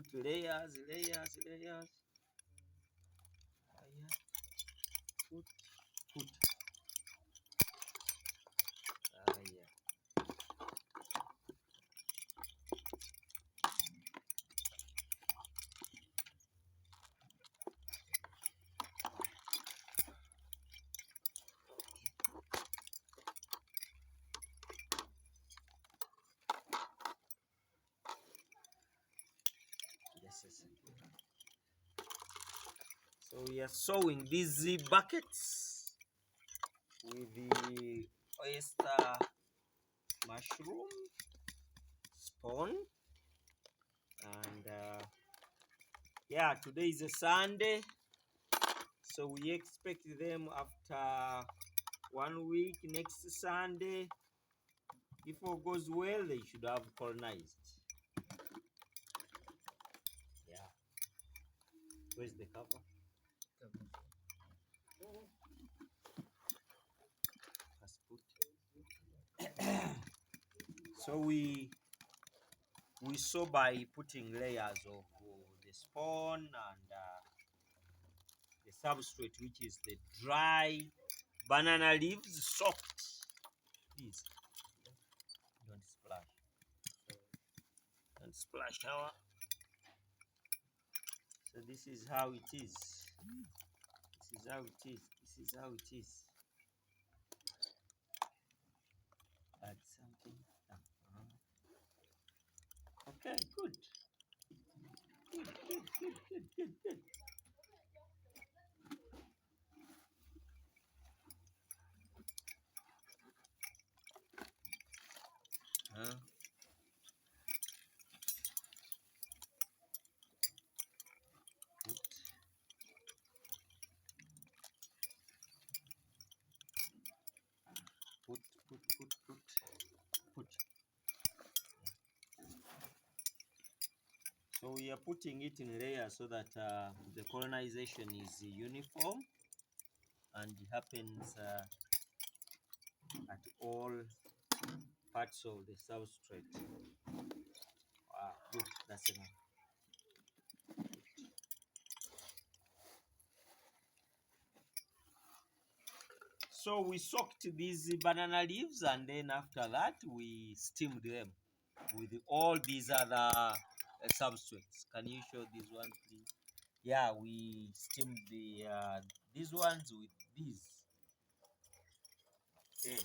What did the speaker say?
Put layers. Put. So we are sowing these buckets with the oyster mushroom spawn, and today is a Sunday, so we expect them after 1 week. Next Sunday, if all goes well, they should have colonized. Where's the cover? So we sow by putting layers of the spawn and the substrate, which is the dry banana leaves soaked. Please don't splash. Don't splash our. So this is how it is. This is how it is. Add something. Okay, good. Good. Put. So we are putting it in layers so that the colonization is uniform and happens at all parts of the substrate. Wow, good. That's enough. So we soaked these banana leaves, and then after that we steamed them with all these other substrates. Can you show this one, please? Yeah, we steamed these ones with these. Okay.